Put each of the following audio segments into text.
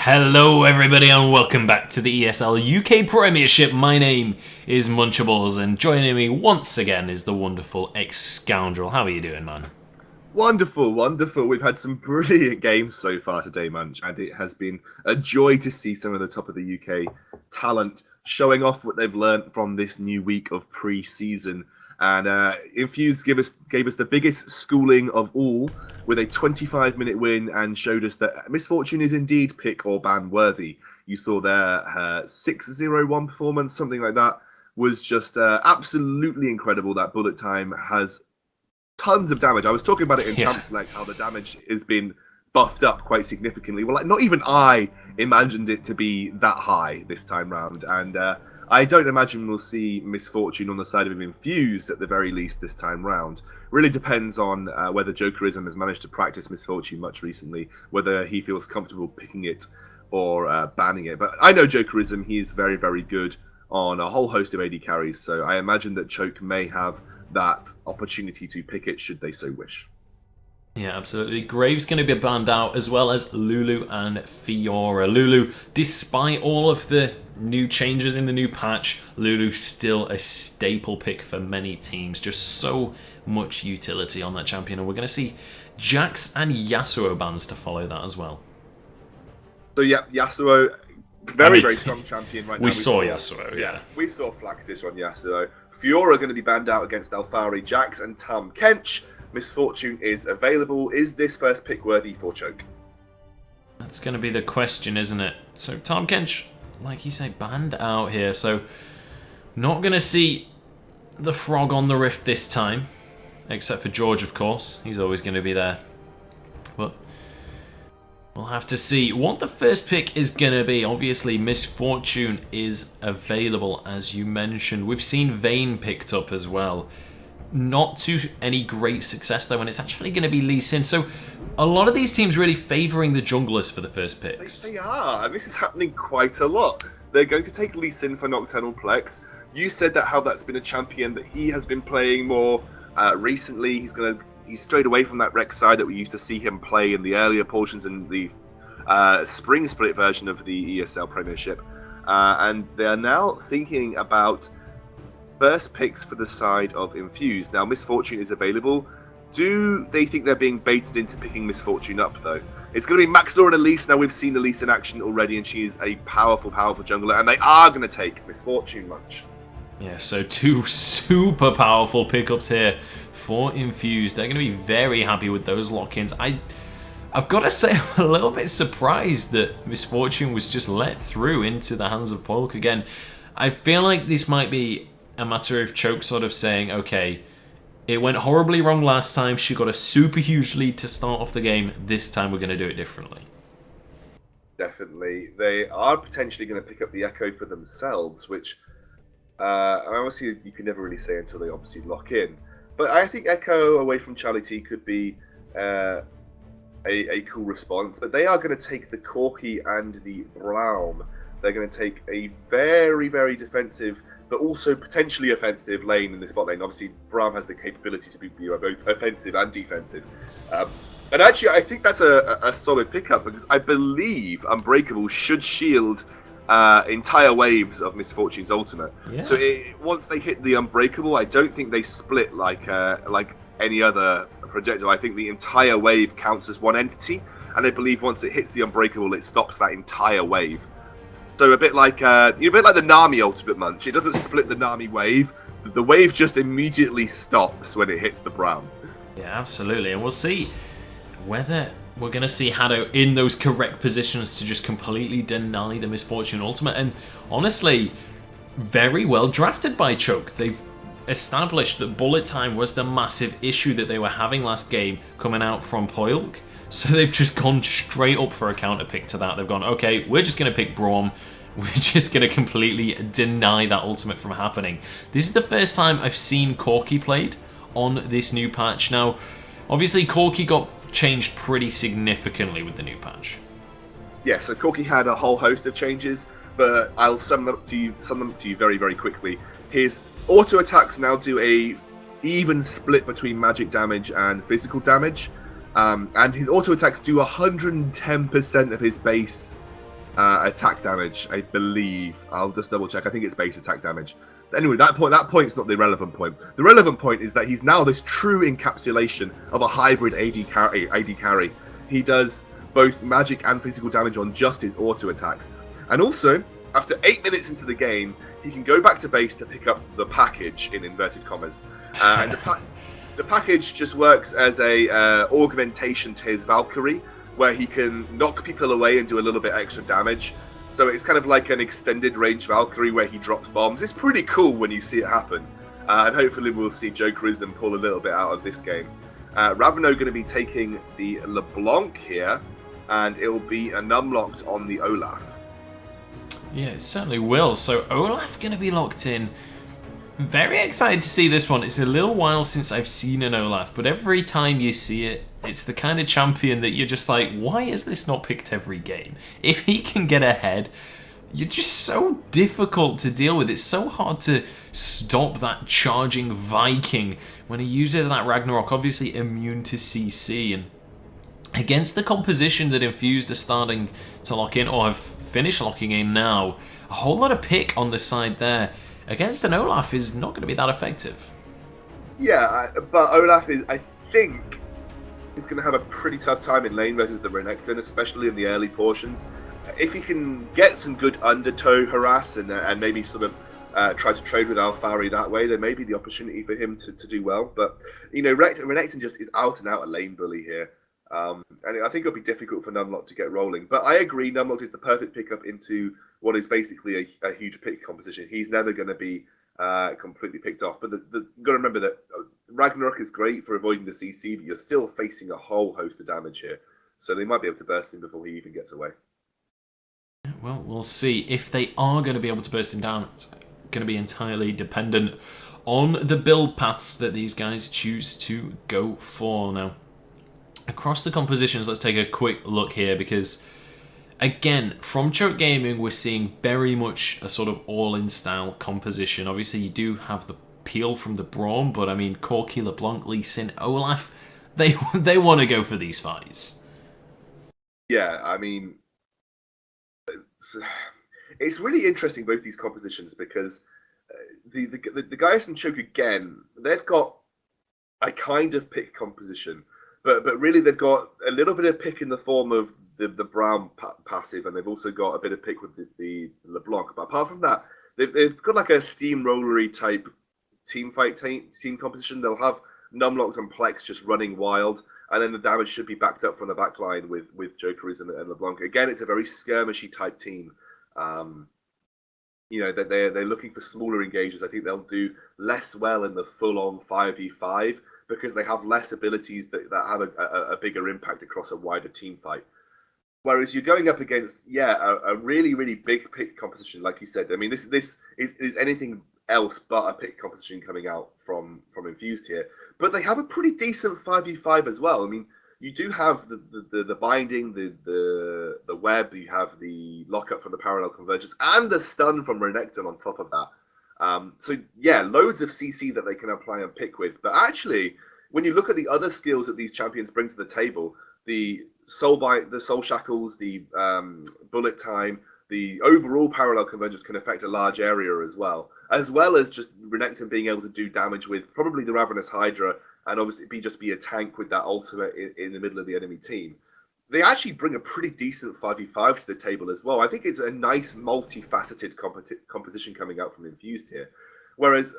Hello everybody and welcome back to the ESL UK Premiership. My name is Munchables and joining me once again is the wonderful Ex-Scoundrel. How are you doing, man? Wonderful, wonderful. We've had some brilliant games so far today, Munch, and it has been a joy to see some of the top of the UK talent showing off what they've learnt from this new week of pre-season. And Infused gave us the biggest schooling of all with a 25-minute win and showed us that Misfortune is indeed pick or ban worthy. You saw their 6-0-1 performance, something like that, was just absolutely incredible. That bullet time has tons of damage. I was talking about it in Champ Select, how the damage has been buffed up quite significantly. Well, not even I imagined it to be that high this time round. And I don't imagine we'll see Misfortune on the side of him Infused at the very least this time round. Really depends on whether Jokerism has managed to practice Misfortune much recently, whether he feels comfortable picking it or banning it. But I know Jokerism, he's very, very good on a whole host of AD carries, so I imagine that Choke may have that opportunity to pick it should they so wish. Yeah, absolutely. Graves going to be banned out, as well as Lulu and Fiora. Lulu, despite all of the new changes in the new patch, Lulu still a staple pick for many teams. Just so much utility on that champion, and we're going to see Jax and Yasuo bans to follow that as well. So yeah, Yasuo, very strong champion right now. We saw Yasuo, yeah. We saw Flaxis on Yasuo. Fiora going to be banned out against Alphari, Jax and Tam Kench. Misfortune is available. Is this first pick worthy for Choke? That's going to be the question, isn't it? So Tam Kench, like you say, banned out here. So not going to see the Frog on the Rift this time. Except for George, of course. He's always going to be there. But we'll have to see what the first pick is going to be. Obviously, Misfortune is available, as you mentioned. We've seen Vayne picked up as well. Not to any great success, though, and it's actually going to be Lee Sin. So a lot of these teams really favouring the junglers for the first picks. They are, and this is happening quite a lot. They're going to take Lee Sin for Nocturnal Plex. You said that how that's been a champion that he has been playing more recently. He's strayed away from that Rex side that we used to see him play in the earlier portions in the spring split version of the ESL Premiership. And they are now thinking about first picks for the side of Infused. Now, Misfortune is available. Do they think they're being baited into picking Misfortune up, though? It's going to be Maxdor and Elise. Now, we've seen Elise in action already, and she is a powerful, powerful jungler, and they are going to take Misfortune much. Yeah, so two super powerful pickups here for Infused. They're going to be very happy with those lock-ins. I've got to say, I'm a little bit surprised that Misfortune was just let through into the hands of Polk again. I feel like this might be a matter of Choke sort of saying, okay, it went horribly wrong last time. She got a super huge lead to start off the game. This time we're going to do it differently. Definitely. They are potentially going to pick up the Echo for themselves, which obviously you can never really say until they obviously lock in. But I think Echo away from Charlie T could be a cool response. But they are going to take the Corki and the Braum. They're going to take a very, very defensive but also potentially offensive lane in this bot lane. Obviously, Braum has the capability to be both offensive and defensive. And actually, I think that's a solid pickup because I believe Unbreakable should shield entire waves of Misfortune's ultimate. Yeah. So once they hit the Unbreakable, I don't think they split like any other projectile. I think the entire wave counts as one entity, and they believe once it hits the Unbreakable, it stops that entire wave. So a bit like the Nami ultimate, Munch. It doesn't split the Nami wave. The wave just immediately stops when it hits the Braum. Yeah, absolutely. And we'll see whether we're going to see Haddo in those correct positions to just completely deny the Misfortune ultimate. And honestly, very well drafted by Choke. They've established that bullet time was the massive issue that they were having last game coming out from Poilk. So they've just gone straight up for a counter pick to that. They've gone, okay, we're just going to pick Braum. We're just going to completely deny that ultimate from happening. This is the first time I've seen Corki played on this new patch. Now, obviously, Corki got changed pretty significantly with the new patch. Yeah, so Corki had a whole host of changes, but I'll sum them up to you very, very quickly. His auto attacks now do a even split between magic damage and physical damage. And his auto attacks do 110% of his base attack damage, I believe. I'll just double check. I think it's base attack damage. Anyway, that point's not the relevant point. The relevant point is that he's now this true encapsulation of a hybrid AD carry. He does both magic and physical damage on just his auto attacks. And also, after 8 minutes into the game, he can go back to base to pick up the package, in inverted commas. And the package just works as a augmentation to his Valkyrie, where he can knock people away and do a little bit extra damage. So it's kind of like an extended range Valkyrie where he drops bombs. It's pretty cool when you see it happen. And hopefully we'll see Jokerism pull a little bit out of this game. Raveno going to be taking the LeBlanc here, and it will be a numlocked on the Olaf. Yeah, it certainly will. So Olaf going to be locked in. Very excited to see this one. It's a little while since I've seen an Olaf, but every time you see it, it's the kind of champion that you're just like, why is this not picked every game? If he can get ahead, you're just so difficult to deal with. It's so hard to stop that charging Viking when he uses that Ragnarok, obviously immune to CC. And against the composition that Infused are starting to lock in, or have finished locking in now, a whole lot of pick on the side there against an Olaf is not going to be that effective. Yeah, but Olaf is, I think, he's going to have a pretty tough time in lane versus the Renekton, especially in the early portions. If he can get some good undertow harass and maybe sort of try to trade with Alfari that way, there may be the opportunity for him to do well. But, you know, Renekton just is out and out a lane bully here. And I think it'll be difficult for Numlock to get rolling. But I agree, Numlock is the perfect pickup into what is basically a huge pick composition. He's never going to be completely picked off. But you've got to remember that Ragnarok is great for avoiding the CC, but you're still facing a whole host of damage here. So they might be able to burst him before he even gets away. Well, we'll see. If they are going to be able to burst him down, it's going to be entirely dependent on the build paths that these guys choose to go for. Now, across the compositions, let's take a quick look here because, again, from Choke Gaming, we're seeing very much a sort of all-in style composition. Obviously, you do have the peel from the Braum, but I mean, Corki, LeBlanc, Lee Sin, Olaf, they want to go for these fights. Yeah, I mean, it's really interesting, both these compositions, because the guys from Choke, again, they've got a kind of pick composition, but really they've got a little bit of pick in the form of the Braum passive, and they've also got a bit of pick with the LeBlanc. But apart from that, they've got like a steamrollery type team composition. They'll have Numlocks and Plex just running wild, and then the damage should be backed up from the back line with Jokerism and LeBlanc. Again, it's a very skirmishy type team. You know, that they're looking for smaller engages. I think they'll do less well in the full-on 5v5 because they have less abilities that have a bigger impact across a wider team fight. Whereas you're going up against, a really, really big pick composition, like you said. I mean, this is anything else but a pick composition coming out from Infused here. But they have a pretty decent 5v5 as well. I mean, you do have the binding, the web, you have the lockup from the parallel convergence, and the stun from Renekton on top of that. So yeah, loads of CC that they can apply and pick with. But actually, when you look at the other skills that these champions bring to the table, the soul bite, the soul shackles, the bullet time, the overall parallel convergence can affect a large area as well as just Renekton being able to do damage with probably the Ravenous Hydra, and obviously be a tank with that ultimate in the middle of the enemy team. They actually bring a pretty decent 5v5 to the table as well. I think it's a nice multifaceted composition coming out from Infused here. Whereas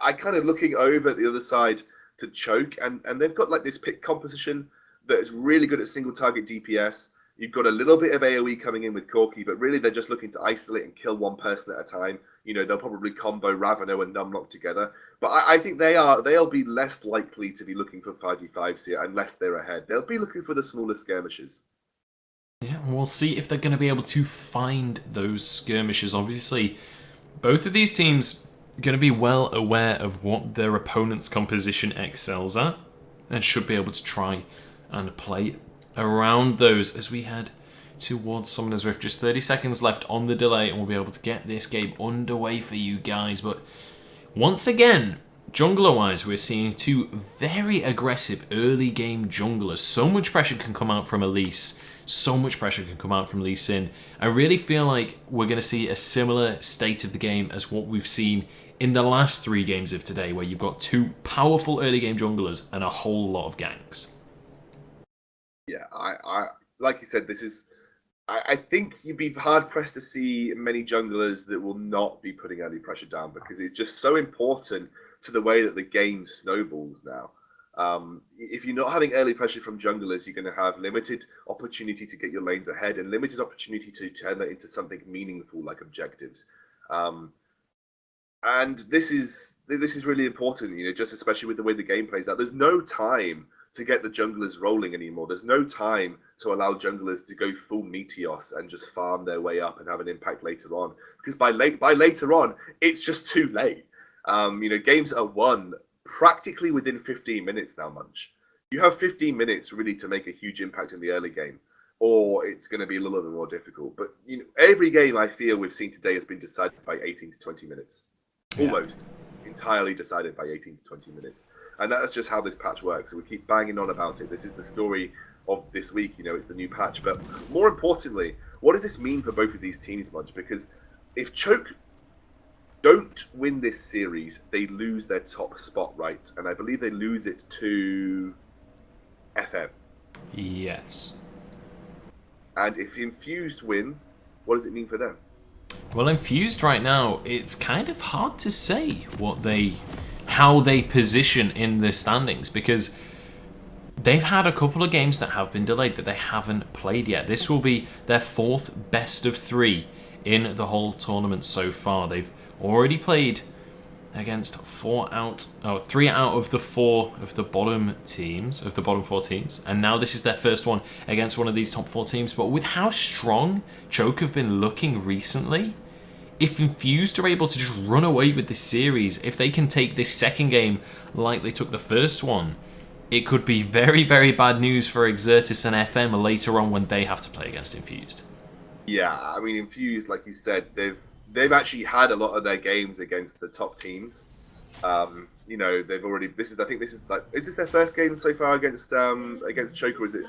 I kind of looking over at the other side to Choke, and they've got like this pick composition that is really good at single target DPS. You've got a little bit of AoE coming in with Corki, but really they're just looking to isolate and kill one person at a time. You know, they'll probably combo Raveno and Numlock together. But I think they'll be less likely to be looking for 5v5s here unless they're ahead. They'll be looking for the smaller skirmishes. Yeah, we'll see if they're going to be able to find those skirmishes. Obviously, both of these teams are going to be well aware of what their opponent's composition excels at and should be able to try and play around those as we head towards Summoner's Rift. Just 30 seconds left on the delay and we'll be able to get this game underway for you guys. But once again, Jungler-wise, we're seeing two very aggressive early game junglers. So much pressure can come out from Elise. So much pressure can come out from Lee Sin. I really feel like we're going to see a similar state of the game as what we've seen in the last 3 games of today, where you've got 2 powerful early game junglers and a whole lot of ganks. Yeah, I like you said, this is. I think you'd be hard pressed to see many junglers that will not be putting early pressure down, because it's just so important to the way that the game snowballs now. If you're not having early pressure from junglers, you're going to have limited opportunity to get your lanes ahead and limited opportunity to turn that into something meaningful like objectives. And this is really important, just especially with the way the game plays out. There's no time to get the junglers rolling anymore. There's no time to allow junglers to go full Meteos and just farm their way up and have an impact later on. Because by later on, it's just too late. Games are won practically within 15 minutes now, Munch. You have 15 minutes really to make a huge impact in the early game, or it's going to be a little bit more difficult. But every game I feel we've seen today has been decided by 18 to 20 minutes. Almost entirely decided by 18 to 20 minutes. And that's just how this patch works. So we keep banging on about it. This is the story of this week. It's the new patch. But more importantly, what does this mean for both of these teams, Munch? Because if Choke don't win this series, they lose their top spot, right? And I believe they lose it to FM. Yes. And if Infused win, what does it mean for them? Well, Infused right now, it's kind of hard to say how they position in the standings, because they've had a couple of games that have been delayed that they haven't played yet. This will be their 4th best of 3 in the whole tournament so far. They've already played against 3 out of the 4 of the bottom 4 teams, and now this is their first one against one of these top 4 teams. But with how strong Choke have been looking recently, if Infused are able to just run away with this series, if they can take this second game like they took the first one, it could be very, very bad news for Exertis and FM later on when they have to play against Infused. Yeah, I mean, Infused, like you said, they've actually had a lot of their games against the top teams. They've already. Is this their first game so far against Choke, or is it?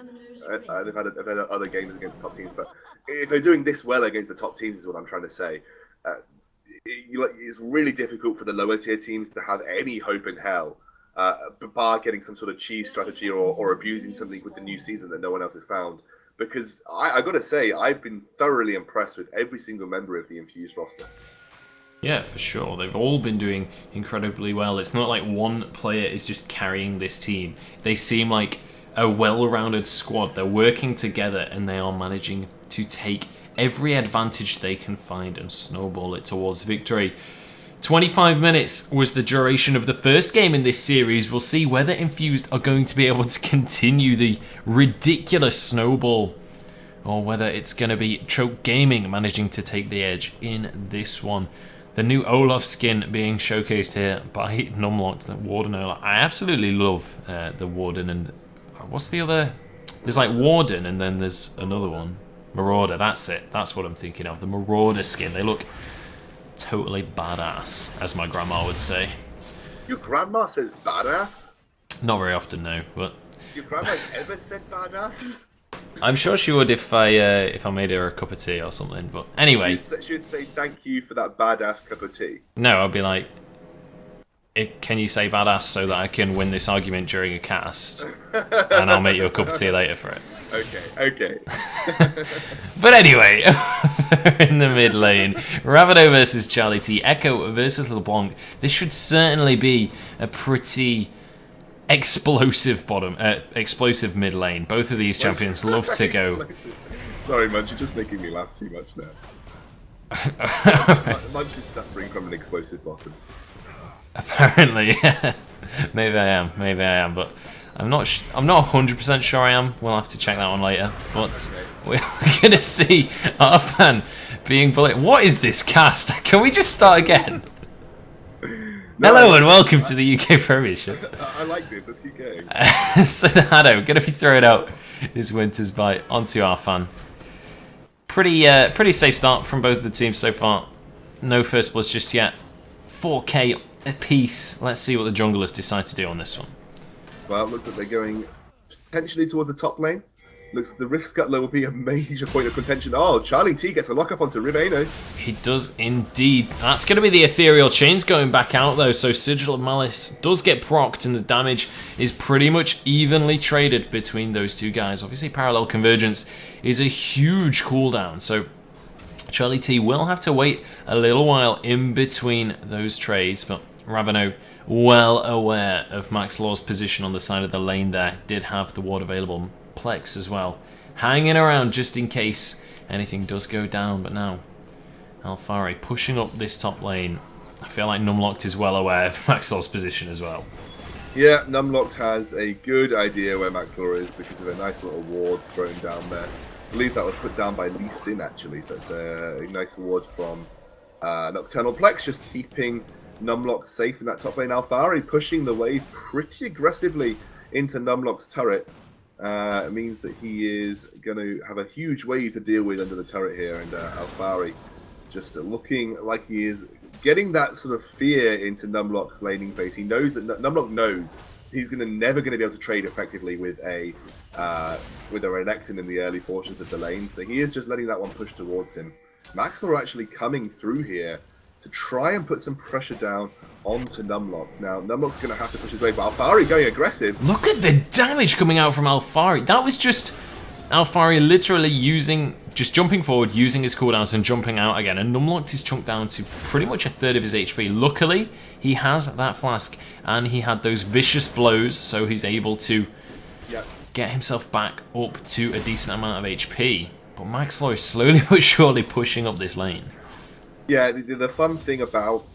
They've had other games against top teams, but if they're doing this well against the top teams, is what I'm trying to say. It's really difficult for the lower tier teams to have any hope in hell, bar getting some sort of cheese strategy or abusing something with the new season that no one else has found. Because I got to say, I've been thoroughly impressed with every single member of the Infused roster. Yeah, for sure. They've all been doing incredibly well. It's not like one player is just carrying this team. They seem like a well-rounded squad. They're working together and they are managing to take every advantage they can find and snowball it towards victory. 25 minutes was the duration of the first game in this series. We'll see whether Infused are going to be able to continue the ridiculous snowball, or whether it's going to be Choke Gaming managing to take the edge in this one. The new Olaf skin being showcased here by Numlocked, the Warden Olaf. I absolutely love the Warden, and what's the other? There's like Warden and then there's another one. Marauder, that's it. That's what I'm thinking of. The Marauder skin. They look totally badass, as my grandma would say. Your grandma says badass? Not very often, no, but Your grandma's ever said badass? I'm sure she would if I made her a cup of tea or something. But anyway, she would say thank you for that badass cup of tea. No, I'd be like, can you say badass so that I can win this argument during a cast, and I'll make you a cup of tea later for it. Okay. But anyway, in the mid lane, Ravido versus Charlie T, Echo versus LeBlanc. This should certainly be a pretty explosive explosive mid lane. Both of these champions love to go. Sorry, Munch, you're just making me laugh too much now. Munch is suffering from an explosive bottom. Apparently, yeah. Maybe I am, but I'm not 100% sure I am. We'll have to check that one later. But we're going to see our fan being bullied. What is this cast? Can we just start again? No, hello and welcome to the UK Premiership. I like this. Let's keep going. So the Haddo going to be throwing out his Winter's Bite onto our fan. Pretty safe start from both of the teams so far. No first bloods just yet. 4K apiece. Let's see what the junglers decide to do on this one. Well, it looks like they're going potentially toward the top lane. Looks like the Rift Scuttler will be a major point of contention. Oh, Charlie T gets a lock up onto Riveno. He does indeed. That's going to be the Ethereal Chains going back out though, so Sigil of Malice does get procced and the damage is pretty much evenly traded between those two guys. Obviously Parallel Convergence is a huge cooldown, so Charlie T will have to wait a little while in between those trades, but Raveno, well aware of Max Law's position on the side of the lane there, did have the ward available. Plex as well, hanging around just in case anything does go down. But now Alphari pushing up this top lane. I feel like Numlocked is well aware of Max Law's position as well. Yeah, Numlocked has a good idea where Max Law is because of a nice little ward thrown down there. I believe that was put down by Lee Sin actually, so it's a nice ward from Nocturnal Plex, just keeping Numlocked safe in that top lane. Alphari pushing the wave pretty aggressively into Numlocked's turret. It means that he is going to have a huge wave to deal with under the turret here, and Alphari just looking like he is getting that sort of fear into Numlock's laning phase. He knows that Numlock knows he's never going to be able to trade effectively with a Renekton in the early portions of the lane, so he is just letting that one push towards him. Maxwell are actually coming through here to try and put some pressure down onto Numlock. Now, Numlock's going to have to push his way, but Alphari going aggressive. Look at the damage coming out from Alphari. That was just Alphari literally just jumping forward, using his cooldowns and jumping out again. And Numlocked is chunked down to pretty much a third of his HP. Luckily, he has that flask and he had those vicious blows, so he's able to get himself back up to a decent amount of HP. But Max Law is slowly but surely pushing up this lane. Yeah, the fun thing about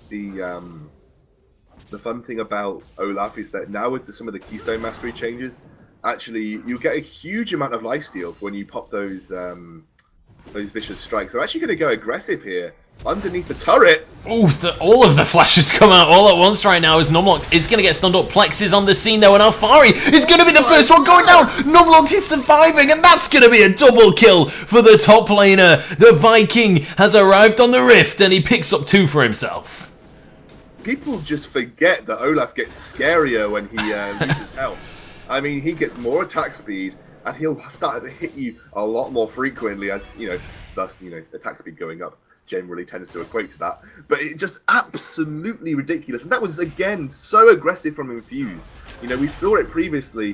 Olaf is that now with some of the Keystone Mastery changes, actually you get a huge amount of lifesteal when you pop those vicious strikes. They're actually going to go aggressive here underneath the turret. Oh, all of the flashes come out all at once right now as Numlocked is going to get stunned up. Plex is on the scene though, and Alphari is going to be the first one going down. Numlocked is surviving, and that's going to be a double kill for the top laner. The Viking has arrived on the Rift, and he picks up 2 for himself. People just forget that Olaf gets scarier when he loses health. I mean, he gets more attack speed, and he'll start to hit you a lot more frequently as, thus, attack speed going up generally tends to equate to that. But it's just absolutely ridiculous. And that was, again, so aggressive from Infused. We saw it previously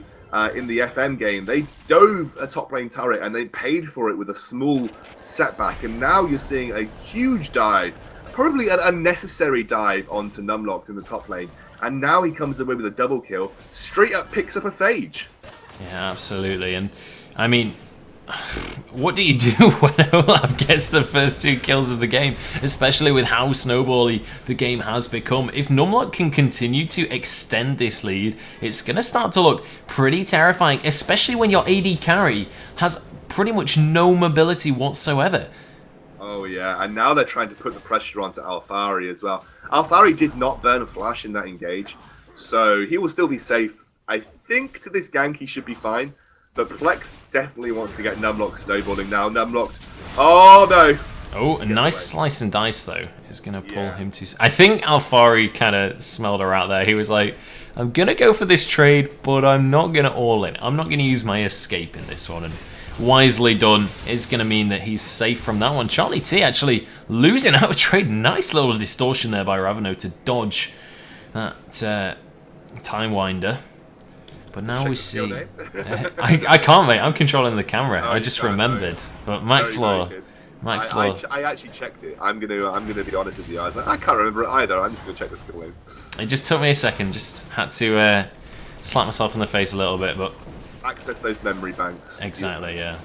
in the FN game. They dove a top lane turret, and they paid for it with a small setback. And now you're seeing a huge dive, probably an unnecessary dive onto Numlocked in the top lane. And now he comes away with a double kill, straight up picks up a Phage. Yeah, absolutely. And, I mean, what do you do when Olaf gets the first 2 kills of the game, especially with how snowbally the game has become? If Numlock can continue to extend this lead, it's going to start to look pretty terrifying, especially when your AD carry has pretty much no mobility whatsoever. Oh yeah, and now they're trying to put the pressure onto Alphari as well. Alphari did not burn a flash in that engage, so he will still be safe. I think to this gank he should be fine. But Plex definitely wants to get Numlock snowballing now. Numlocked. Oh no! Oh, a nice slice and dice though is going to pull him to. I think Alphari kind of smelled her out there. He was like, "I'm going to go for this trade, but I'm not going to all in. I'm not going to use my escape in this one." And wisely done is going to mean that he's safe from that one. Charlie T actually losing out a trade. Nice little distortion there by Raveno to dodge that Time Winder. But now we see... I can't, mate. I'm controlling the camera. I just remembered. But Max Law... I actually checked it. I'm gonna be honest with you. I was like, I can't remember it either. I'm just going to check the skill name. It just took me a second. Just had to slap myself in the face a little bit, but... Access those memory banks. Exactly, yeah.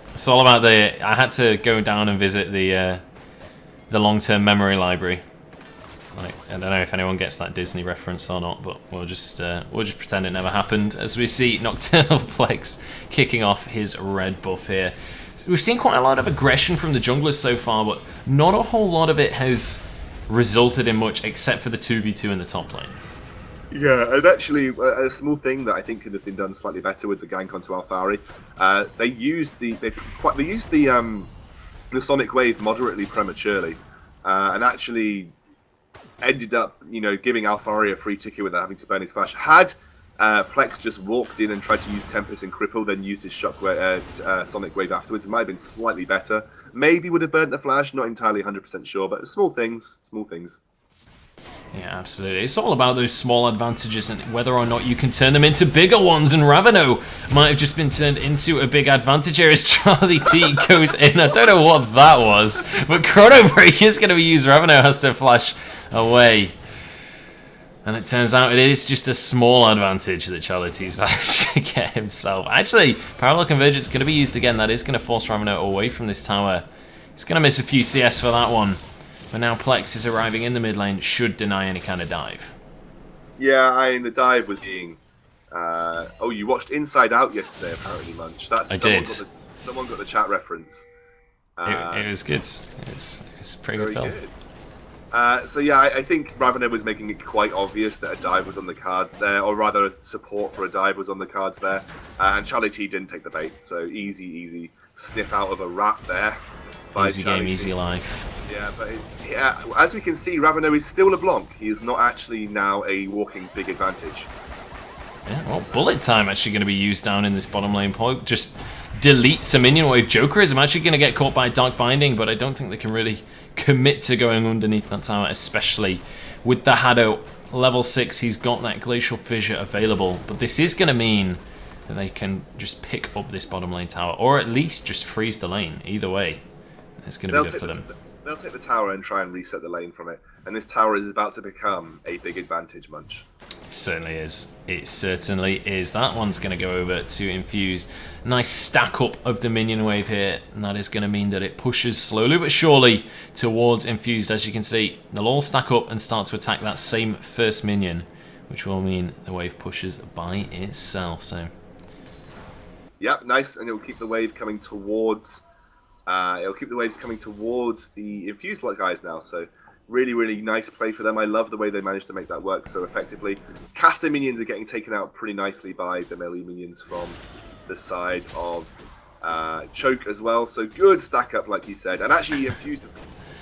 It's all about the... I had to go down and visit the long-term memory library. Like, I don't know if anyone gets that Disney reference or not, but we'll just pretend it never happened as we see Nocturnal Plex kicking off his red buff here. We've seen quite a lot of aggression from the junglers so far, but not a whole lot of it has resulted in much except for the 2v2 in the top lane. Yeah, and actually a small thing that I think could have been done slightly better with the gank onto Alphari, they used the Sonic Wave moderately prematurely, and actually ended up, giving Alfari a free ticket without having to burn his flash. Had Plex just walked in and tried to use Tempest and Cripple, then used his Sonic Wave afterwards, it might have been slightly better. Maybe would have burnt the flash, not entirely 100% sure, but small things, small things. Yeah, absolutely. It's all about those small advantages and whether or not you can turn them into bigger ones. And Ravano might have just been turned into a big advantage here as Charlie T goes in. I don't know what that was, but Chrono Break is going to be used. Ravano has to flash away. And it turns out it is just a small advantage that Charlie T's managed to get himself. Actually, Parallel Convergence is going to be used again. That is going to force Ravano away from this tower. He's going to miss a few CS for that one. But now Plex is arriving in the mid lane, should deny any kind of dive. Yeah, the dive was being... oh, you watched Inside Out yesterday, apparently, Munch. I did. Someone got the chat reference. It was good. It was a pretty good film. Good. So yeah, I think Ravana was making it quite obvious that a dive was on the cards there, or rather support for a dive was on the cards there. And Charlie T didn't take the bait, so easy sniff out of a rat there. Easy game, easy life. Yeah, but as we can see, Ravano is still LeBlanc. He is not actually now a walking big advantage. Yeah, well, bullet time actually going to be used down in this bottom lane point. Just delete some minion wave. Jokerism actually going to get caught by Dark Binding, but I don't think they can really commit to going underneath that tower, especially with the Haddo. Level 6, he's got that Glacial Fissure available, but this is going to mean that they can just pick up this bottom lane tower, or at least just freeze the lane. Either way, it's going to be good for them. They'll take the tower and try and reset the lane from it, and this tower is about to become a big advantage, Munch. It certainly is. It certainly is. That one's going to go over to Infused. Nice stack up of the minion wave here, and that is going to mean that it pushes slowly but surely towards Infused. As you can see, they'll all stack up and start to attack that same first minion, which will mean the wave pushes by itself. So, yep, nice, and it'll keep the wave coming towards. It'll keep the waves coming towards the Infused guys now. So, really nice play for them. I love the way they managed to make that work so effectively. Caster minions are getting taken out pretty nicely by the melee minions from the side of Choke as well. So good stack up, like you said. And actually, Infused.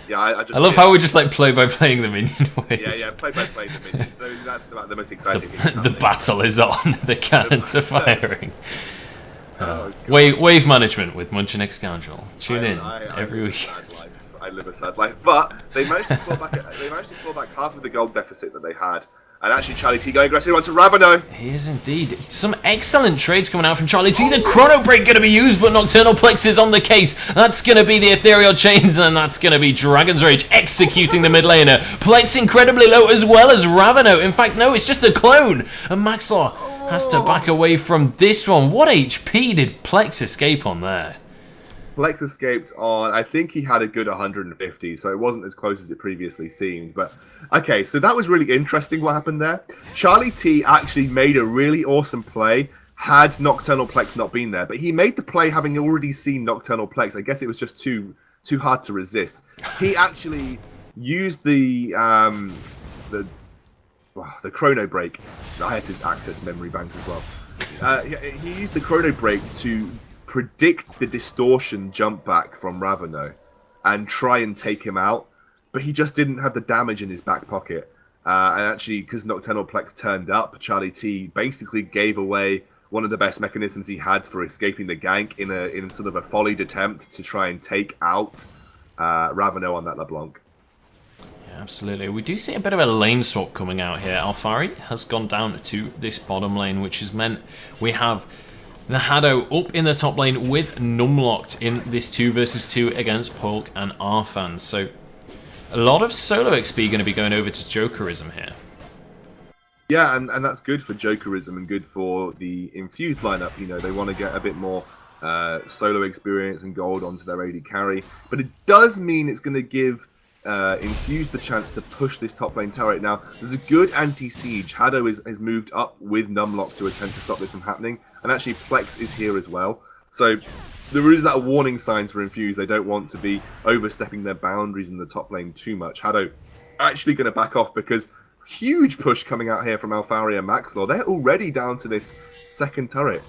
Yeah, I love how we just like play by playing the minion wave. Yeah, play by playing the minions. So that's the most exciting thing. The battle is on. The cannons are firing. Wave management with Munch and X Scoundrel. Tune in every week. I live a sad life, but they managed to claw back half of the gold deficit that they had. And actually, Charlie T going aggressive onto Ravano. He is indeed. Some excellent trades coming out from Charlie T. The Chrono Break going to be used, but Nocturnal Plex is on the case. That's going to be the Ethereal Chains, and that's going to be Dragon's Rage executing the mid laner. Plex incredibly low as well as Ravano. In fact, no, it's just the clone. And Maxlaw has to back away from this one. What HP did Plex escape on there? Plex escaped on, I think he had a good 150, so it wasn't as close as it previously seemed. But, okay, so that was really interesting what happened there. Charlie T actually made a really awesome play had Nocturnal Plex not been there. But he made the play having already seen Nocturnal Plex. I guess it was just too hard to resist. He actually used the Chrono Break. I had to access memory banks as well. He used the Chrono Break to predict the distortion jump back from Ravano and try and take him out, but he just didn't have the damage in his back pocket. And actually, because Nocturnal Plex turned up, Charlie T basically gave away one of the best mechanisms he had for escaping the gank in sort of a follied attempt to try and take out Ravano on that LeBlanc. Yeah, absolutely. We do see a bit of a lane swap coming out here. Alfari has gone down to this bottom lane, which has meant we have the Haddo up in the top lane with Numlocked in this 2 versus 2 against Polk and Arfan. So a lot of solo XP going to be going over to Jokerism here. Yeah, and that's good for Jokerism and good for the Infused lineup. You know, they want to get a bit more solo experience and gold onto their AD carry. But it does mean it's going to give Infused the chance to push this top lane turret. Now, there's a good anti-siege. Haddo has moved up with Numlock to attempt to stop this from happening. And actually, Plex is here as well. So there is that warning signs for Infused. They don't want to be overstepping their boundaries in the top lane too much. Haddo actually going to back off because huge push coming out here from Alfari and Maxlaw. They're already down to this second turret.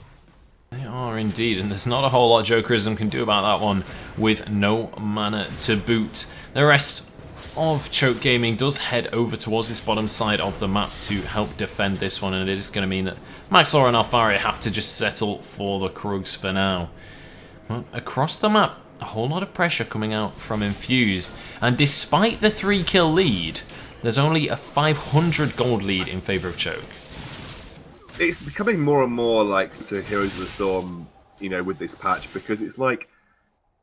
They are indeed, and there's not a whole lot Jokerism can do about that one with no mana to boot. The rest of Choke Gaming does head over towards this bottom side of the map to help defend this one, and it is going to mean that Maxor and Alfari have to just settle for the Krugs for now. Well, across the map, a whole lot of pressure coming out from Infused, and despite the 3-kill lead, there's only a 500 gold lead in favour of Choke. It's becoming more and more like to Heroes of the Storm, you know, with this patch, because it's like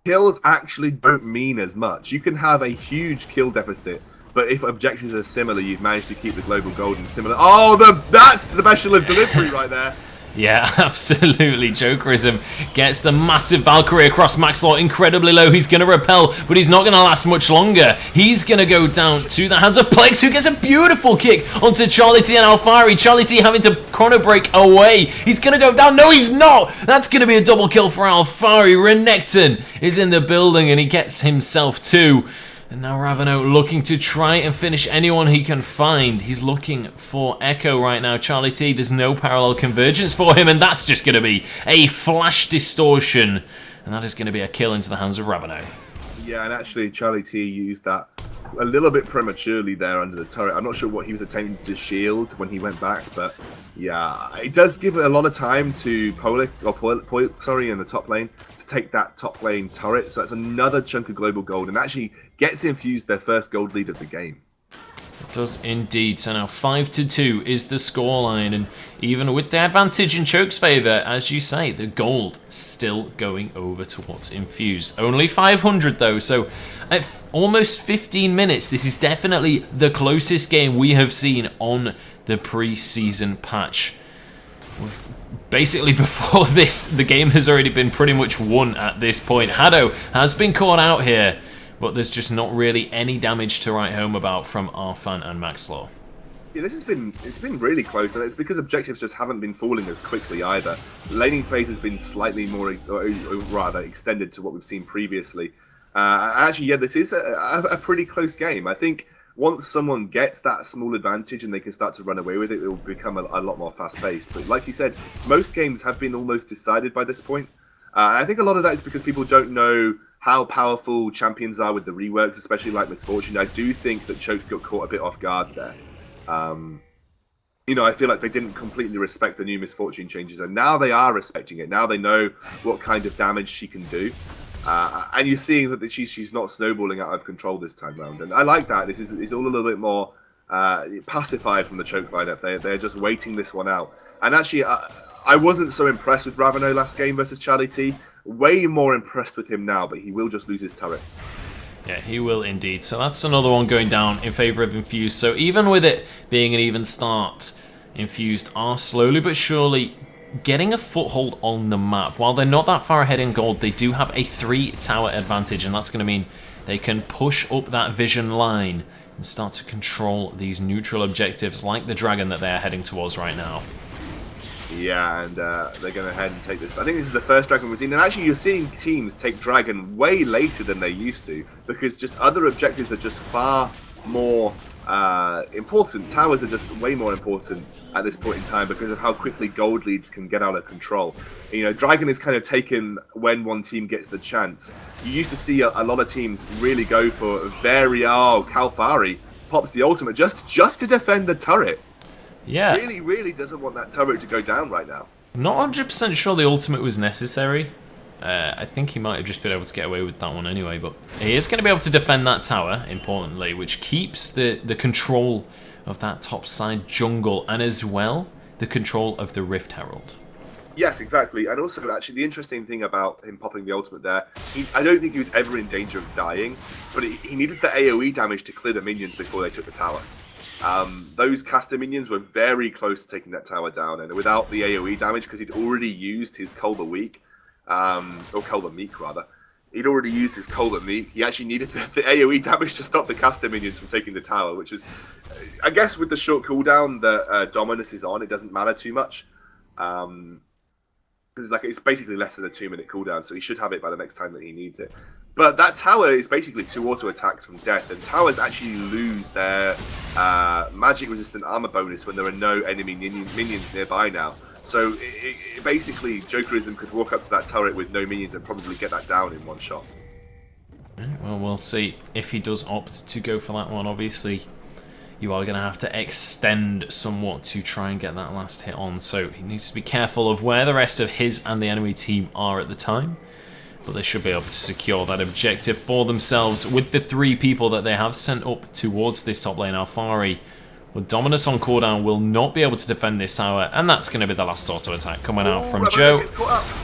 kills actually don't mean as much. You can have a huge kill deficit, but if objectives are similar, you've managed to keep the global gold and similar. Oh, that's the special of delivery right there. Yeah, absolutely. Jokerism gets the massive Valkyrie across Maxlor, incredibly low. He's going to repel, but he's not going to last much longer. He's going to go down to the hands of Plex, who gets a beautiful kick onto Charlie T and Alfari. Charlie T having to chrono break away. He's going to go down. No, he's not. That's going to be a double kill for Alfari. Renekton is in the building, and he gets himself too. And now Ravano looking to try and finish anyone he can find. He's looking for Echo right now. Charlie T, there's no parallel convergence for him, and that's just going to be a flash distortion. And that is going to be a kill into the hands of Ravano. Yeah, and actually Charlie T used that a little bit prematurely there under the turret. I'm not sure what he was attempting to shield when he went back, but yeah, it does give a lot of time to Polik in the top lane to take that top lane turret. So that's another chunk of global gold, and actually gets Infused their first gold lead of the game. It does indeed. So now 5-2 is the scoreline, and even with the advantage in Choke's favour, as you say, the gold still going over towards Infused. Only 500 though, so at almost 15 minutes, this is definitely the closest game we have seen on the pre-season patch. Basically, before this, the game has already been pretty much won at this point. Hado has been caught out here, but there's just not really any damage to write home about from Arfan and Maxlor. Yeah, it's been really close, and it's because objectives just haven't been falling as quickly either. Laning phase has been slightly more, or rather, extended to what we've seen previously. Actually, yeah, this is a pretty close game. I think once someone gets that small advantage and they can start to run away with it, it will become a lot more fast-paced. But like you said, most games have been almost decided by this point. And I think a lot of that is because people don't know how powerful champions are with the reworks, especially like Misfortune. I do think that Choke got caught a bit off guard there. You know, I feel like they didn't completely respect the new Misfortune changes, and now they are respecting it. Now they know what kind of damage she can do. And you're seeing that she's not snowballing out of control this time round. And I like that. It's all a little bit more pacified from the Choke lineup. They're just waiting this one out. And actually, I wasn't so impressed with Ravano last game versus Charlie T. Way more impressed with him now, but he will just lose his turret. Yeah, he will indeed. So that's another one going down in favour of Infused. So even with it being an even start, Infused are slowly but surely getting a foothold on the map. While they're not that far ahead in gold, they do have a 3-tower advantage, and that's going to mean they can push up that vision line and start to control these neutral objectives like the dragon that they're heading towards right now. Yeah, and they're going to head and take this. I think this is the first dragon we've seen, and actually you're seeing teams take dragon way later than they used to, because just other objectives are just far more important. Towers are just way more important at this point in time because of how quickly gold leads can get out of control. You know, dragon is kind of taken when one team gets the chance. You used to see a lot of teams really go for Kalfari pops the ultimate just to defend the turret. Yeah. Really doesn't want that turret to go down right now. Not 100% sure the ultimate was necessary. I think he might have just been able to get away with that one anyway, but he is going to be able to defend that tower, importantly, which keeps the control of that top side jungle, and as well, the control of the Rift Herald. Yes, exactly. And also, actually, the interesting thing about him popping the ultimate there, I don't think he was ever in danger of dying, but he needed the AoE damage to clear the minions before they took the tower. Those caster minions were very close to taking that tower down, and without the AoE damage, because he'd already used his Culver Weak, or Culver Meek rather, he'd already used his Culver Meek, he actually needed the AoE damage to stop the caster minions from taking the tower, which is, I guess with the short cooldown that Dominus is on, it doesn't matter too much. Because it's basically less than a 2-minute cooldown, so he should have it by the next time that he needs it. But that tower is basically 2 auto attacks from death, and towers actually lose their magic resistant armor bonus when there are no enemy minions nearby now. So basically, Jokerism could walk up to that turret with no minions and probably get that down in one shot. Well, we'll see if he does opt to go for that one. Obviously, you are going to have to extend somewhat to try and get that last hit on. So he needs to be careful of where the rest of his and the enemy team are at the time. But they should be able to secure that objective for themselves with the 3 people that they have sent up towards this top lane. Alfari, with Dominus on cooldown, will not be able to defend this tower, and that's going to be the last auto attack coming out from Joe.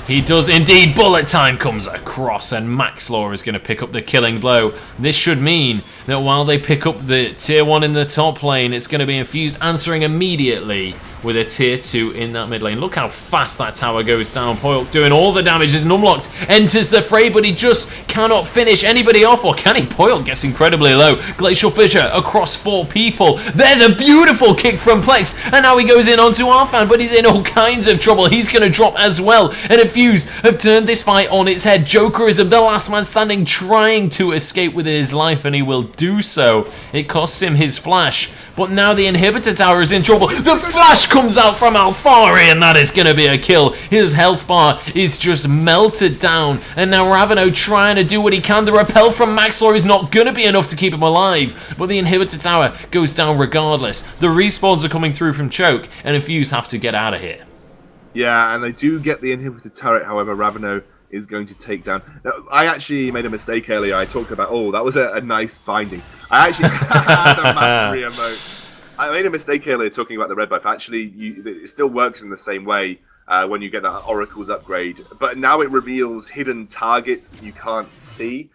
He does indeed. Bullet time comes across, and Maxlaw is going to pick up the killing blow. This should mean that while they pick up the tier 1 in the top lane, it's going to be Infused answering immediately with a tier 2 in that mid lane. Look how fast that tower goes down. Poyok doing all the damage as Numlocked enters the fray, but he just cannot finish anybody off, or can he? Poyok gets incredibly low. Glacial Fissure across 4 people. There's a beautiful kick from Plex, and now he goes in onto Arfan, but he's in all kinds of trouble. He's going to drop as well, and Infused have turned this fight on its head. Jokerism, the last man standing, trying to escape with his life, and he will do so. It costs him his flash, but now the inhibitor tower is in trouble. The flash comes out from Alfari, and that is going to be a kill. His health bar is just melted down, and now Raveno trying to do what he can. The repel from Maxlaw is not going to be enough to keep him alive, but the inhibitor tower goes down regardless. The respawns are coming through from Choke, and Infuse have to get out of here. Yeah, and they do get the inhibitor turret, however, Raveno is going to take down. Now, I actually made a mistake earlier. I talked about, that was a nice binding. I actually had a mastery emote. I made a mistake earlier talking about the red buff. Actually, it still works in the same way when you get that Oracle's upgrade. But now it reveals hidden targets that you can't see.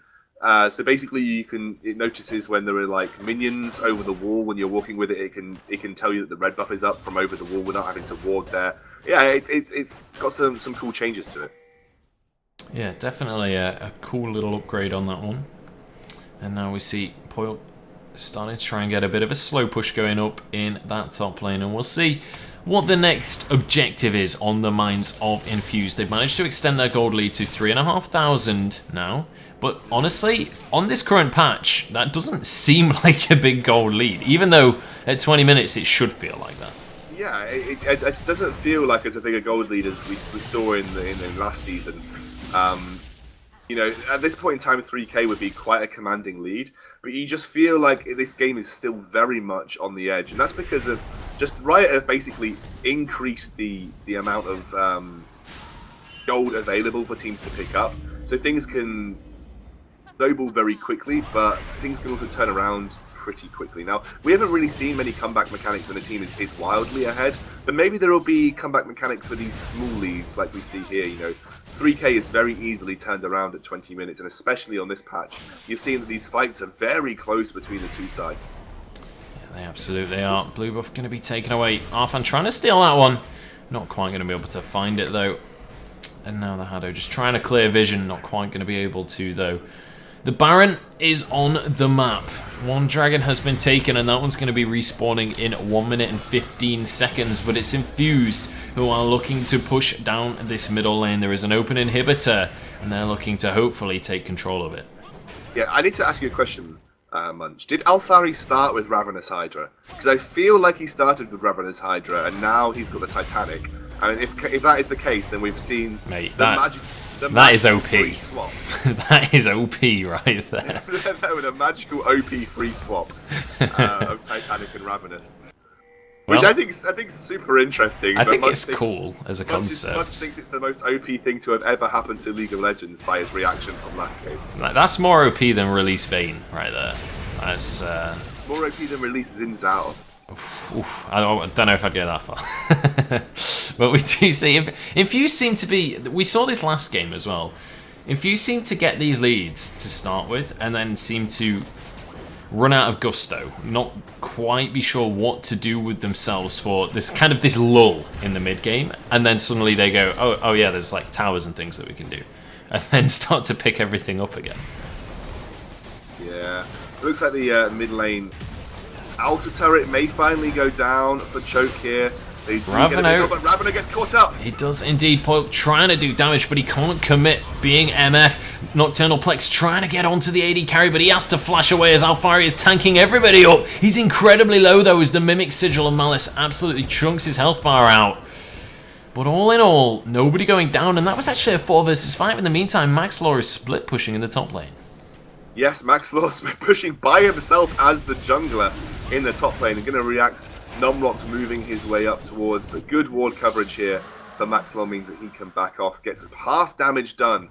So basically, it notices when there are like minions over the wall. When you're walking with it, it can tell you that the red buff is up from over the wall without having to ward there. Yeah, it's got some cool changes to it. Yeah, definitely a cool little upgrade on that one. And now we see Poyok starting to try and get a bit of a slow push going up in that top lane, and we'll see what the next objective is on the minds of Infused. They've managed to extend their gold lead to 3,500 now, but honestly, on this current patch, that doesn't seem like a big gold lead, even though at 20 minutes it should feel like that. Yeah, it doesn't feel like as big a gold lead as we saw in last season. You know, at this point in time, 3K would be quite a commanding lead, but you just feel like this game is still very much on the edge, and that's because of just Riot have basically increased the amount of gold available for teams to pick up, so things can snowball very quickly, but things can also turn around pretty quickly. Now, we haven't really seen many comeback mechanics when a team is wildly ahead, but maybe there will be comeback mechanics for these small leads like we see here. You know, 3K is very easily turned around at 20 minutes, and especially on this patch, you're seeing that these fights are very close between the two sides. Yeah, they absolutely are. Blue buff going to be taken away. Arfan trying to steal that one. Not quite going to be able to find it, though. And now the Haddo just trying to clear vision. Not quite going to be able to, though. The Baron is on the map. One dragon has been taken, and that one's going to be respawning in 1 minute and 15 seconds. But it's Infused who are looking to push down this middle lane. There is an open inhibitor, and they're looking to hopefully take control of it. Yeah, I need to ask you a question, Munch. Did Alfari start with Ravenous Hydra? Because I feel like he started with Ravenous Hydra, and now he's got the Titanic. And if that is the case, then we've seen that is OP. Swap. That is OP right there. With a magical OP free swap of Titanic and Ravenous. Well, which I think super interesting. I think it's cool as a concept. Munch thinks it's the most OP thing to have ever happened to League of Legends by his reaction from last game. That's more OP than Release Vayne right there. That's more OP than Release Zinzao. Oof, I don't know if I'd go that far. But we do see Infused seem to be. We saw this last game as well. Infused seem to get these leads to start with, and then seem to run out of gusto. Not quite be sure what to do with themselves for this lull in the mid game, and then suddenly they go, oh yeah, there's like towers and things that we can do, and then start to pick everything up again. Yeah, it looks like the mid lane outer turret may finally go down for Choke here. Raveno, but Raveno gets caught up. He does indeed. Poyok trying to do damage, but he can't commit, being MF. Nocturnal Plex trying to get onto the AD carry, but he has to flash away as Alfari is tanking everybody up. He's incredibly low, though, as the Mimic Sigil of Malice absolutely chunks his health bar out. But all in all, nobody going down, and that was actually a 4 versus 5. In the meantime, Maxlaw is split pushing in the top lane. Yes, Max Law's pushing by himself as the jungler in the top lane and going to react. Numrock moving his way up towards, but good ward coverage here for Max Law means that he can back off, gets half damage done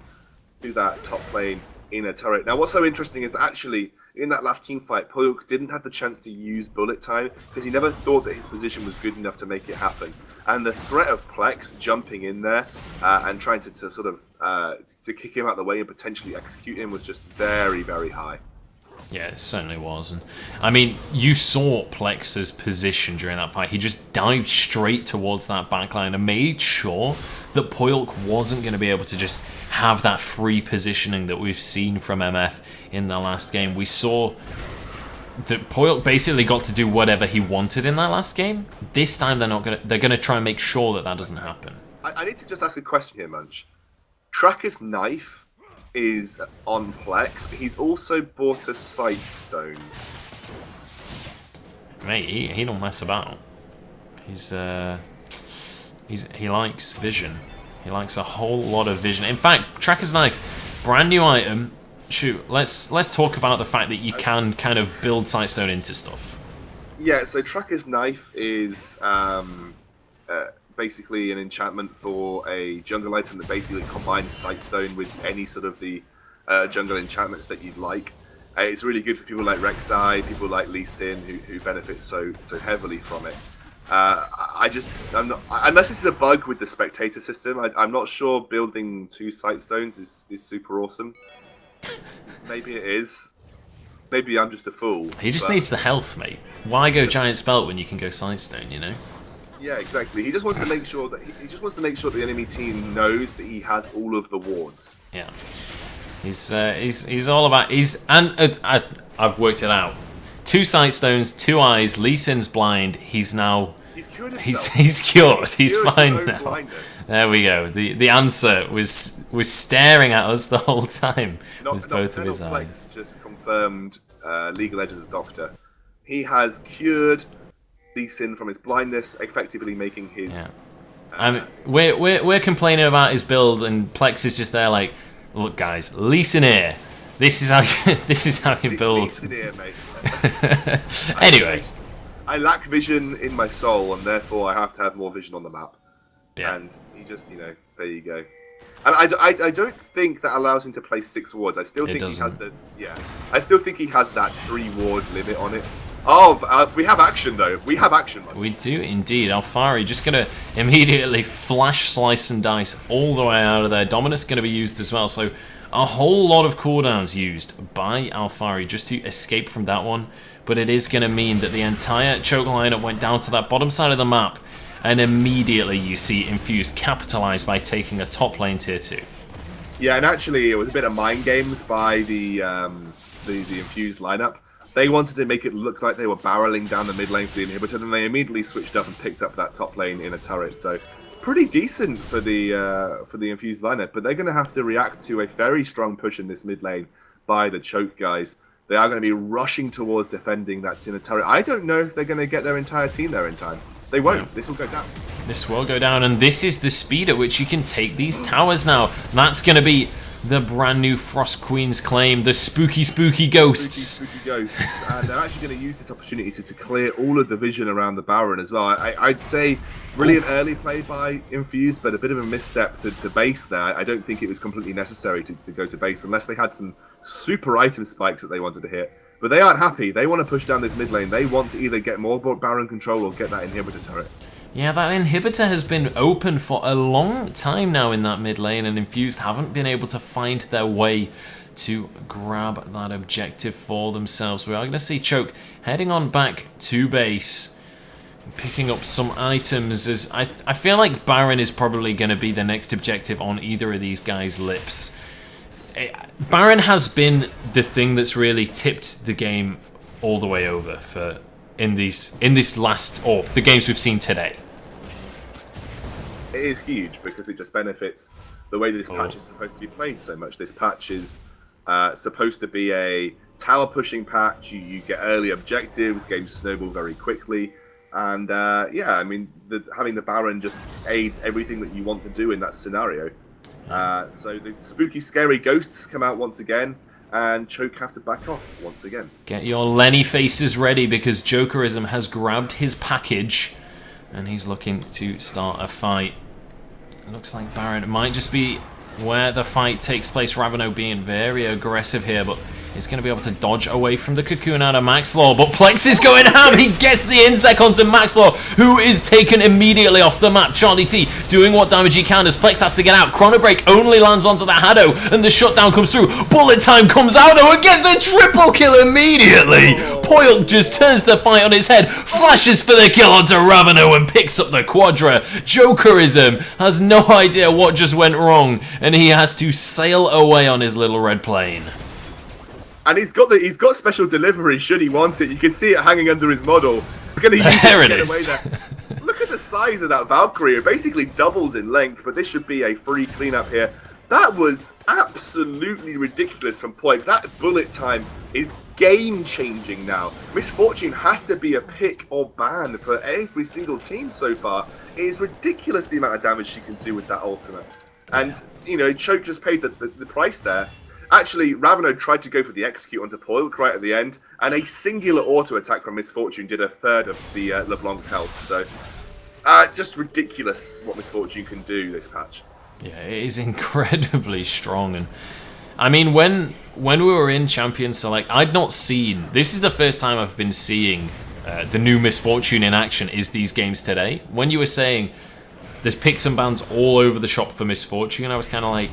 to that top lane in a turret. Now, what's so interesting is that actually in that last team fight, Poyok didn't have the chance to use bullet time because he never thought that his position was good enough to make it happen. And the threat of Plex jumping in there and trying to sort of to kick him out of the way and potentially execute him was just very, very high. Yeah, it certainly was. And I mean, you saw Plex's position during that fight. He just dived straight towards that backline and made sure that Poyok wasn't going to be able to just have that free positioning that we've seen from MF in the last game. We saw that Poyok basically got to do whatever he wanted in that last game. This time they're not going to. They're going to try and make sure that that doesn't happen. I need to just ask a question here, Munch. Tracker's knife is on Plex, but he's also bought a sight stone. Mate, he don't mess about. He likes vision. He likes a whole lot of vision. In fact, Tracker's knife, brand new item. Shoot, let's talk about the fact that you can kind of build sightstone into stuff. Yeah, so Tracker's knife is basically an enchantment for a jungle item that basically combines sightstone with any sort of the jungle enchantments that you'd like. It's really good for people like Rek'Sai, people like Lee Sin, who benefit so heavily from it. I'm not, unless this is a bug with the spectator system, I'm not sure building 2 sightstones is super awesome. Maybe it is. Maybe I'm just a fool. He just needs the health, mate. Why go giant spell when you can go sightstone, you know? Yeah, exactly. He just wants to make sure that the enemy team knows that he has all of the wards. Yeah. He's all about I've worked it out. 2 sightstones, 2 eyes. Lee Sin's blind. He's cured himself. He's cured. He's fine now. Blindness. There we go. The answer was staring at us the whole time with both of his eyes. Just confirmed. Legal Edge of the Doctor. He has cured Lee Sin from his blindness, effectively making his. Yeah. I mean, we're complaining about his build, and Plex is just there like, look, guys, Lee Sin here. This is how he builds. Lee Sin here, mate. Anyway, I lack vision in my soul, and therefore I have to have more vision on the map. Yeah. And he just, there you go. And I don't think that allows him to play 6 wards. I still think he has I still think he has that 3 ward limit on it. Oh, we have action though. We have action. We do indeed. Alfari just gonna immediately flash, slice, and dice all the way out of there. Dominus gonna be used as well. So a whole lot of cooldowns used by Alfari just to escape from that one. But it is gonna mean that the entire choke lineup went down to that bottom side of the map. And immediately you see Infused capitalize by taking a top lane tier 2. Yeah, and actually it was a bit of mind games by the Infused lineup. They wanted to make it look like they were barreling down the mid lane for the inhibitor, and they immediately switched up and picked up that top lane in a turret. So pretty decent for the Infused lineup, but they're going to have to react to a very strong push in this mid lane by the choke guys. They are going to be rushing towards defending that inner turret. I don't know if they're going to get their entire team there in time. They won't. No. This will go down. This will go down, and this is the speed at which you can take these towers now. That's going to be the brand new Frost Queen's claim, the spooky ghosts. Spooky ghosts. And they're actually going to use this opportunity to clear all of the vision around the Baron as well. I'd say brilliant early play by Infused, but a bit of a misstep to base there. I don't think it was completely necessary to go to base unless they had some super item spikes that they wanted to hit. But they aren't happy. They want to push down this mid lane. They want to either get more Baron control or get that inhibitor turret. Yeah, that inhibitor has been open for a long time now in that mid lane, and Infused haven't been able to find their way to grab that objective for themselves. We are going to see Choke heading on back to base, picking up some items. As I feel like Baron is probably going to be the next objective on either of these guys' lips. Baron has been the thing that's really tipped the game all the way over for in this last, or the games we've seen today. It is huge because it just benefits the way this patch is supposed to be played so much. This patch is supposed to be a tower pushing patch. You get early objectives, games snowball very quickly, and yeah, I mean having the Baron just aids everything that you want to do in that scenario. So the spooky, scary ghosts come out once again. and Choke have to back off once again. Get your Lenny faces ready because Jokerism has grabbed his package and he's looking to start a fight. It looks like Baron might just be where the fight takes place. Ravano being very aggressive here, but he's going to be able to dodge away from the cocoon out of Maxlaw. But Plex is going ham. He gets the insect onto Maxlaw, who is taken immediately off the map. Charlie T doing what damage he can as Plex has to get out. Chrono Break only lands onto the Haddo, and the shutdown comes through. Bullet Time comes out though and gets a triple kill immediately. Poilk just turns the fight on its head, flashes for the kill onto Ravano and picks up the Quadra. Jokerism has no idea what just went wrong, and he has to sail away on his little red plane. And he's got special delivery should he want it. You can see it hanging under his model. We're going to use There it it to get is. away there. Look at the size of that Valkyrie. It basically doubles in length, but this should be a free cleanup here. That was absolutely ridiculous from Point. That bullet time is game-changing now. Misfortune has to be a pick or ban for every single team so far. It is ridiculous the amount of damage she can do with that ultimate. And, you know, Choke just paid the price there. Actually, Ravano tried to go for the execute onto Poilk right at the end, and a singular auto attack from Misfortune did a third of the LeBlanc's health. So, just ridiculous what Misfortune can do this patch. Yeah, it is incredibly strong. And I mean, when we were in Champion Select, I'd not seen. This is the first time I've been seeing the new Misfortune in action. Is these games today? When you were saying there's picks and bans all over the shop for Misfortune, I was kind of like,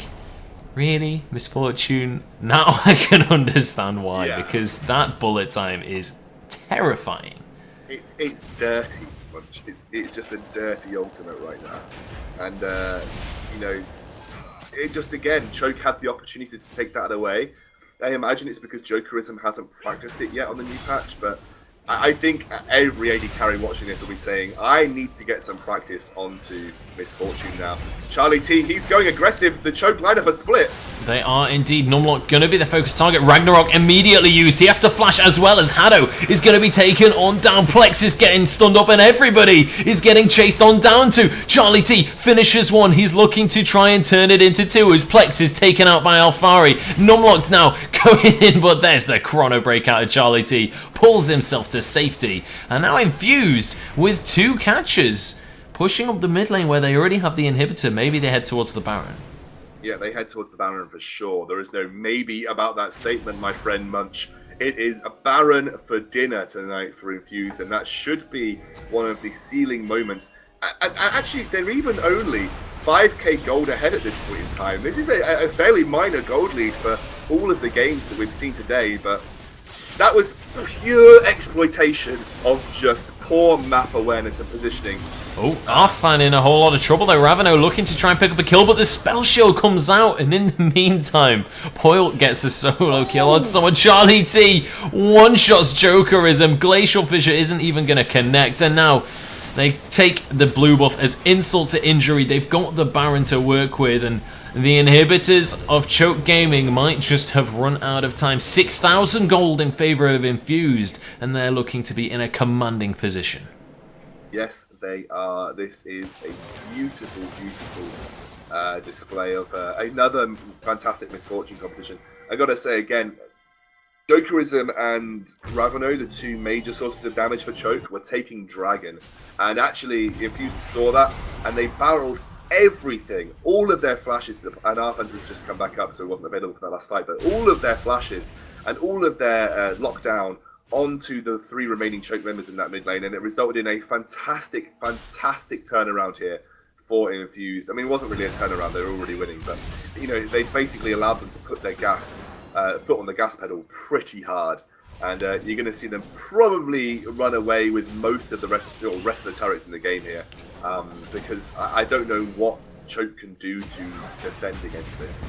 really? Misfortune? Now I can understand why, Yeah. because that bullet time is terrifying. It's dirty, Munch. It's just a dirty ultimate right now. And, you know, it just, again, Choke had the opportunity to take that away. I imagine it's because Jokerism hasn't practiced it yet on the new patch, but I think every AD carry watching this will be saying, I need to get some practice onto Misfortune now. Charlie T, he's going aggressive. The Choke lineup has split. They are indeed. Numlock going to be the focus target. Ragnarok immediately used. He has to flash as well as Haddo is going to be taken on down. Plex is getting stunned up and everybody is getting chased on down to. Charlie T finishes one. He's looking to try and turn it into two as Plex is taken out by Alfari. Numlock now going in, but there's the chrono break out of Charlie T. Pulls himself to safety. And now Infused with two catches. Pushing up the mid lane where they already have the inhibitor. Maybe they head towards the Baron. Yeah, they head towards the Baron for sure. There is no maybe about that statement, my friend Munch. It is a Baron for dinner tonight for Infused, and that should be one of the sealing moments. Actually, they're even only 5k gold ahead at this point in time. This is a fairly minor gold lead for all of the games that we've seen today, but that was pure exploitation of just poor map awareness and positioning. Oh, Arfan in a whole lot of trouble though. Ravano looking to try and pick up a kill, but the spell shield comes out, and in the meantime, Poilk gets a solo kill on someone. Charlie T one-shots Jokerism. Glacial Fissure isn't even going to connect, and now they take the blue buff as insult to injury. They've got the Baron to work with, and the inhibitors of Choke Gaming might just have run out of time. 6,000 gold in favor of Infused, and they're looking to be in a commanding position. Yes, they are. This is a beautiful, beautiful display of another fantastic Misfortune competition. I gotta say again, Jokerism and Ravano, the two major sources of damage for Choke, were taking Dragon. And actually, Infused saw that, and they barreled everything. All of their flashes, and Arfans has just come back up, so it wasn't available for that last fight, but all of their flashes and all of their lockdown onto the three remaining Choke members in that mid lane, and it resulted in a fantastic, fantastic turnaround here for Infused. I mean, it wasn't really a turnaround, they were already winning, but, you know, they basically allowed them to put their foot on the gas pedal pretty hard, and you're going to see them probably run away with most of the rest of the turrets in the game here, because I don't know what Choke can do to defend against this.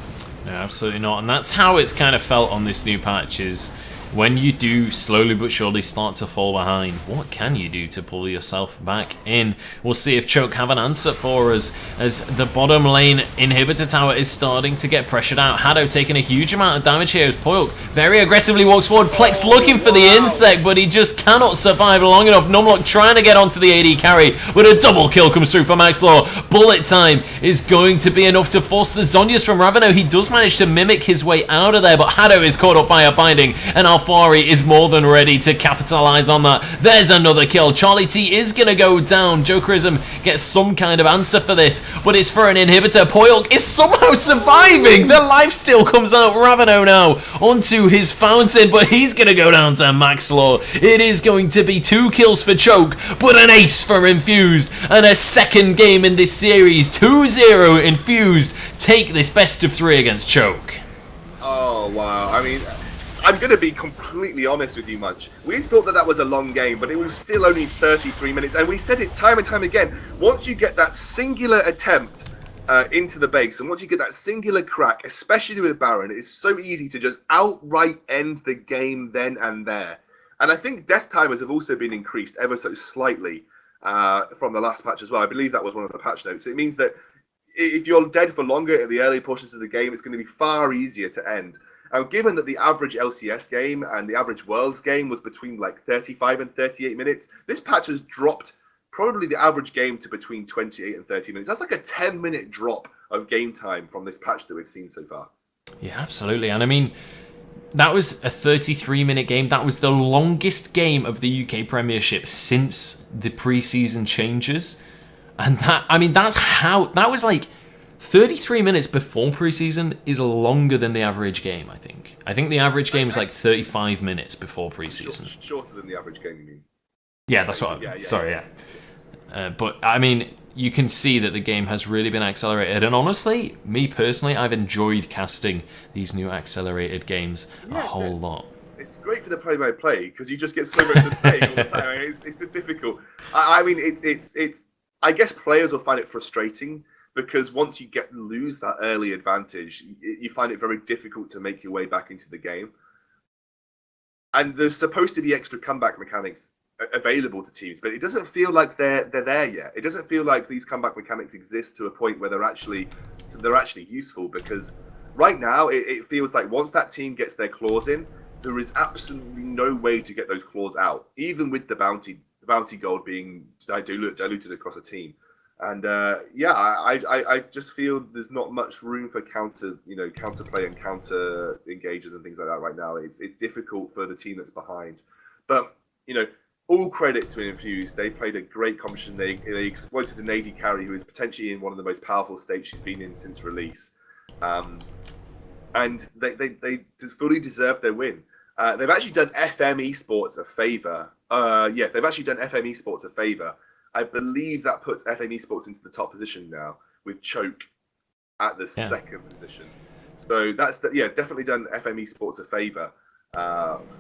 No, absolutely not, and that's how it's kind of felt on this new patch. Is when you do slowly but surely start to fall behind, what can you do to pull yourself back in? We'll see if Choke have an answer for us as the bottom lane inhibitor tower is starting to get pressured out. Hado taking a huge amount of damage here as Poyok very aggressively walks forward. Plex looking for the insect, but he just cannot survive long enough. Numlock trying to get onto the AD carry, but a double kill comes through for Maxlaw. Bullet time is going to be enough to force the Zhonya's from Ravano. He does manage to mimic his way out of there, but Hado is caught up by a binding, and Alfari is more than ready to capitalize on that. There's another kill. Charlie T is going to go down. Jokerism gets some kind of answer for this, but it's for an inhibitor. Poyok is somehow surviving. The lifesteal comes out. Ravano now onto his fountain, but he's going to go down to Maxlaw. It is going to be 2 kills for Choke, but an ace for Infused, and a second game in this series. 2-0 Infused take this best of 3 against Choke. Oh, wow. I mean, I'm going to be completely honest with you, Munch. We thought that was a long game, but it was still only 33 minutes. And we said it time and time again. Once you get that singular attempt into the base, and once you get that singular crack, especially with Baron, it's so easy to just outright end the game then and there. And I think death timers have also been increased ever so slightly from the last patch as well. I believe that was one of the patch notes. It means that if you're dead for longer in the early portions of the game, it's going to be far easier to end. And given that the average LCS game and the average Worlds game was between like 35 and 38 minutes, this patch has dropped probably the average game to between 28 and 30 minutes. That's like a 10-minute drop of game time from this patch that we've seen so far. Yeah, absolutely. And I mean, that was a 33-minute game. That was the longest game of the UK Premiership since the pre-season changes. And that, I mean, that was like 33 minutes before preseason is longer than the average game, I think. I think the average game is like 35 minutes before preseason. Shorter than the average game, you mean? Yeah, that's what sorry. But, I mean, you can see that the game has really been accelerated. And honestly, me personally, I've enjoyed casting these new accelerated games a whole lot. It's great for the play-by-play because you just get so much to say all the time. It's just difficult. I mean, it's. I guess players will find it frustrating because once you lose that early advantage, you find it very difficult to make your way back into the game. And there's supposed to be extra comeback mechanics available to teams, but it doesn't feel like they're there yet. It doesn't feel like these comeback mechanics exist to a point where they're actually useful, because right now it feels like once that team gets their claws in, there is absolutely no way to get those claws out, even with the bounty gold being diluted across a team. And I just feel there's not much room for counterplay and counter engages and things like that right now. It's difficult for the team that's behind. But all credit to Infused. They played a great competition. They exploited an AD carry who is potentially in one of the most powerful states she's been in since release. And they fully deserved their win. They've actually done FM Esports a favor. They've actually done FM Esports a favor. I believe that puts FM Esports into the top position now, with Choke at the second position. So that's definitely done FM Esports a favor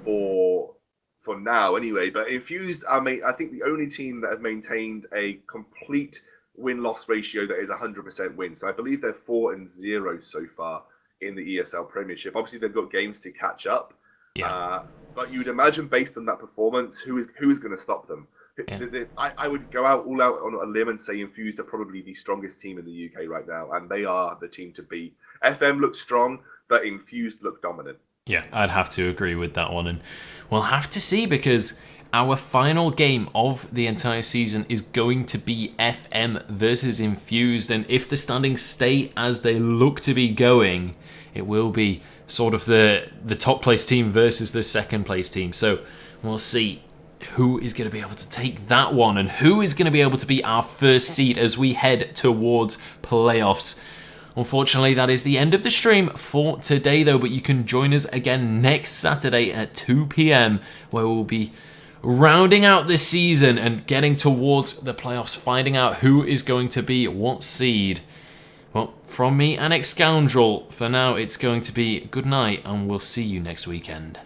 for now anyway. But Infused, I think the only team that have maintained a complete win-loss ratio that is 100% win. So I believe they're 4-0 so far in the ESL Premiership. Obviously, they've got games to catch up. Yeah. But you would imagine, based on that performance, who is going to stop them? Yeah. I would go all out on a limb and say Infused are probably the strongest team in the UK right now, and they are the team to beat. FM looks strong, but Infused look dominant. Yeah, I'd have to agree with that one, and we'll have to see, because our final game of the entire season is going to be FM versus Infused, and if the standings stay as they look to be going, it will be sort of the top place team versus the second place team. So we'll see who is going to be able to take that one and who is going to be able to be our first seed as we head towards playoffs. Unfortunately, that is the end of the stream for today, though, but you can join us again next Saturday at 2 p.m, where we'll be rounding out this season and getting towards the playoffs, finding out who is going to be what seed. Well, from me and Ex-Scoundrel, for now it's going to be good night, and we'll see you next weekend.